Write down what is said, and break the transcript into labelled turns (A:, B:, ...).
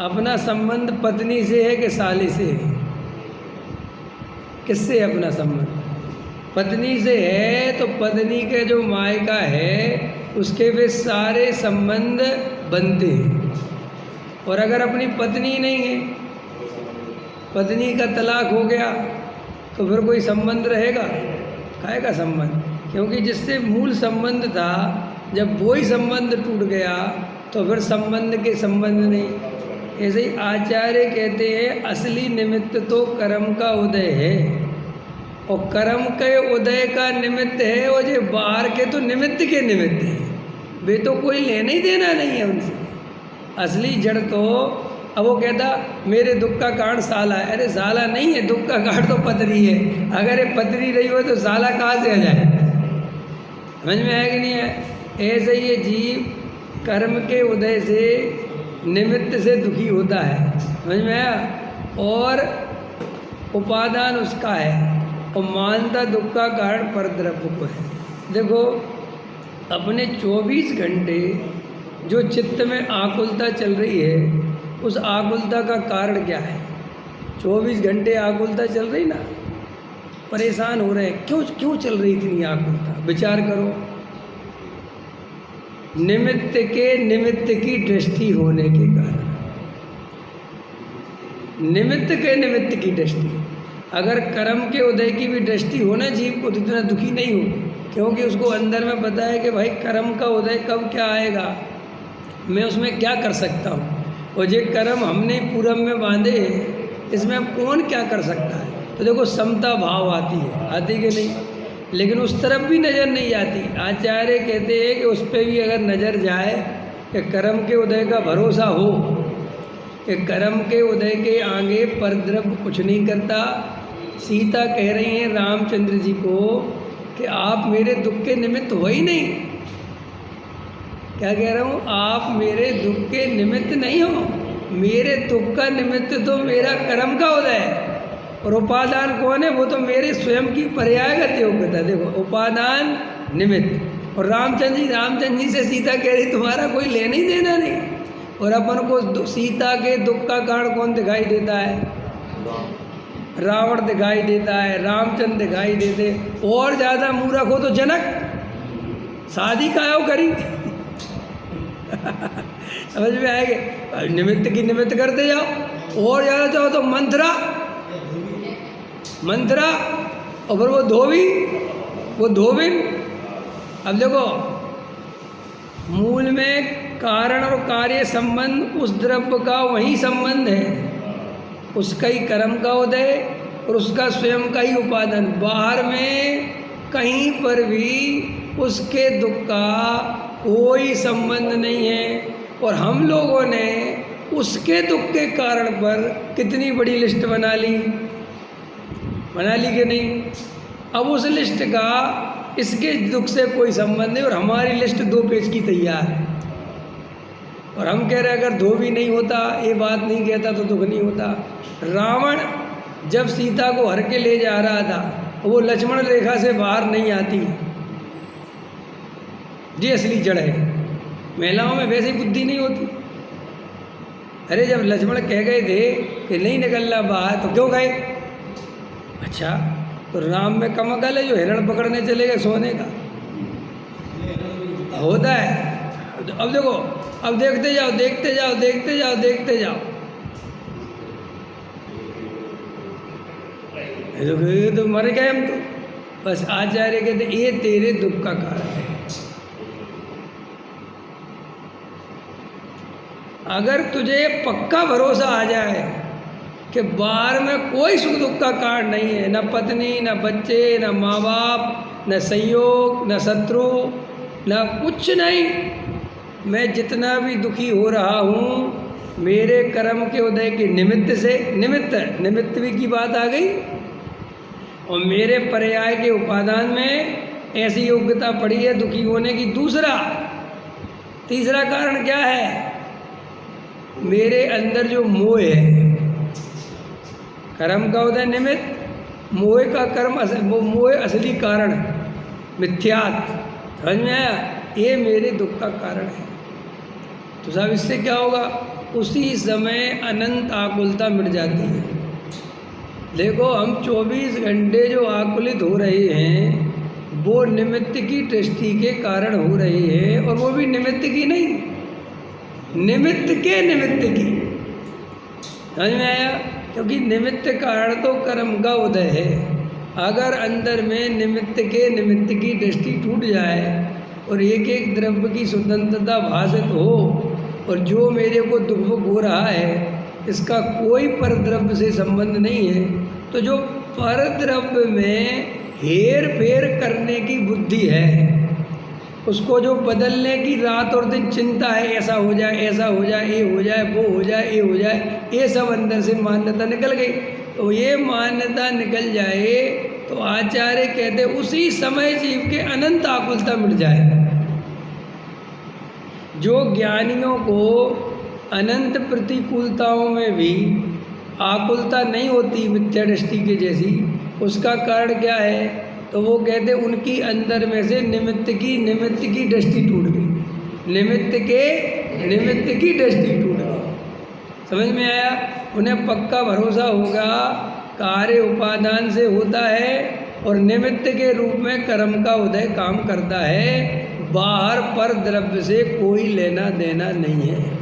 A: अपना संबंध पत्नी से है कि साली से है? किससे है अपना संबंध? पत्नी से है तो पत्नी के जो मायका है उसके वे सारे संबंध बनते हैं। और अगर अपनी पत्नी नहीं है, पत्नी का तलाक हो गया, तो फिर कोई संबंध रहेगा? काहे का संबंध? क्योंकि जिससे मूल संबंध था, जब वही संबंध टूट गया तो फिर संबंध के संबंध नहीं। ऐसे ही आचार्य कहते हैं असली निमित्त तो कर्म का उदय है, और कर्म के उदय का निमित्त है, और जो बाहर के तो निमित्त के निमित्त है, वे तो कोई लेना ही देना नहीं है उनसे। असली जड़ तो, अब वो कहता मेरे दुख का कारण साला है। अरे साला नहीं है, दुख का कारण तो पतरी है। अगर ये पतरी रही हो तो साला कहाँ से आ जाए? समझ में है कि नहीं है? ऐसे ही ये जीव कर्म के उदय से, निमित्त से दुखी होता है। समझ में आया? और उपादान उसका है, और मानता दुख का कारण परद्रव्य को है। देखो, अपने 24 घंटे जो चित्त में आकुलता चल रही है, उस आकुलता का कारण क्या है? 24 घंटे आकुलता चल रही ना, परेशान हो रहे हैं। क्यों चल रही इतनी आकुलता? विचार करो। निमित्त की दृष्टि होने के कारण, निमित्त के निमित्त की दृष्टि। अगर कर्म के उदय की भी दृष्टि हो ना, जीव को तो इतना दुखी नहीं हो, क्योंकि उसको अंदर में पता है कि भाई कर्म का उदय कब क्या आएगा, मैं उसमें क्या कर सकता हूँ। और ये कर्म हमने पूरब में बांधे, इसमें अब कौन क्या कर सकता है? तो देखो, समता भाव आती कि नहीं? लेकिन उस तरफ भी नज़र नहीं आती। आचार्य कहते हैं कि उस पर भी अगर नज़र जाए कि कर्म के उदय का भरोसा हो, कि कर्म के उदय के आगे परद्रव्य कुछ नहीं करता। सीता कह रही हैं रामचंद्र जी को कि आप मेरे दुख के निमित्त हो ही नहीं। क्या कह रहा हूँ? आप मेरे दुख के निमित्त नहीं हो, मेरे दुख का निमित्त तो मेरा कर्म का उदय है। और उपादान कौन है? वो तो मेरे स्वयं की पर्यायगत योग्यता। देखो, उपादान निमित्त। और रामचंद्र जी से सीता कह रही तुम्हारा कोई लेना ही देना नहीं। और अपन को सीता के दुख का कारण कौन दिखाई देता है? रावण दिखाई देता है, रामचंद्र दिखाई देते। और ज़्यादा मूर्ख हो तो जनक, शादी काहे करी? समझ में आएगा? निमित्त की निमित्त करते जाओ। और ज़्यादा चाहो तो मंथरा, और फिर वो धोबिन। अब देखो, मूल में कारण और कार्य संबंध, उस द्रव्य का वही संबंध है, उसका ही कर्म का उदय और उसका स्वयं का ही उपादान। बाहर में कहीं पर भी उसके दुख का कोई संबंध नहीं है। और हम लोगों ने उसके दुख के कारण पर कितनी बड़ी लिस्ट बना ली कि नहीं? अब उस लिस्ट का इसके दुख से कोई संबंध नहीं, और हमारी लिस्ट 2 पेज की तैयार है। और हम कह रहे हैं अगर धोबी नहीं होता, ये बात नहीं कहता, तो दुख नहीं होता। रावण जब सीता को हर के ले जा रहा था, वो लक्ष्मण रेखा से बाहर नहीं आती। ये असली जड़ है। महिलाओं में वैसी बुद्धि नहीं होती। अरे जब लक्ष्मण कह गए थे कि नहीं निकलना बाहर, तो क्यों गए? अच्छा, तो राम में कम अकल है जो हिरण पकड़ने चले गए सोने का? होता है। तो अब देखो, अब देखते जाओ, देखते जाओ, देखते जाओ, देखते जाओ। ये तो मर गए हम तो। बस आचार्य कहते ये तेरे दुख का कारण है। अगर तुझे पक्का भरोसा आ जाए कि बाहर में कोई सुख दुख का कारण नहीं है, न पत्नी, न बच्चे, न माँ बाप, न संयोग, न शत्रु, न कुछ नहीं, मैं जितना भी दुखी हो रहा हूँ मेरे कर्म के उदय के निमित्त से, निमित्त भी की बात आ गई, और मेरे पर्याय के उपादान में ऐसी योग्यता पड़ी है दुखी होने की। तीसरा कारण क्या है? मेरे अंदर जो मोह है, कर्म का उदय निमित्त, मोह का कर्म, मोह असली कारण, मिथ्यात्व। समझ में आया? ये मेरे दुख का कारण है। तो साहब इससे क्या होगा? उसी समय अनंत आकुलता मिट जाती है। देखो, हम 24 घंटे जो आकुलित हो रहे हैं वो निमित्त की दृष्टि के कारण हो रही है, और वो भी निमित्त की नहीं, निमित्त के निमित्त की। समझ में आया? क्योंकि निमित्त कारण तो कर्म का उदय है। अगर अंदर में निमित्त के निमित्त की दृष्टि टूट जाए और एक एक द्रव्य की स्वतंत्रता भाषित हो, और जो मेरे को दुख हो रहा है इसका कोई परद्रव्य से संबंध नहीं है, तो जो परद्रव्य में हेर फेर करने की बुद्धि है, उसको जो बदलने की रात और दिन चिंता है, ऐसा हो जाए, ऐसा हो जाए, ये हो जाए, वो हो जाए, ये हो जाए, ये सब अंदर से मान्यता निकल गई। तो ये मान्यता निकल जाए तो आचार्य कहते उसी समय जीव के अनंत आकुलता मिट जाए। जो ज्ञानियों को अनंत प्रतिकूलताओं में भी आकुलता नहीं होती मिथ्या दृष्टि के जैसी, उसका कारण क्या है? तो वो कहते उनकी अंदर में से निमित्त की दृष्टि टूट गई, निमित्त के निमित्त की दृष्टि टूट गई। समझ में आया? उन्हें पक्का भरोसा होगा कार्य उपादान से होता है और निमित्त के रूप में कर्म का उदय काम करता है, बाहर पर द्रव्य से कोई लेना देना नहीं है।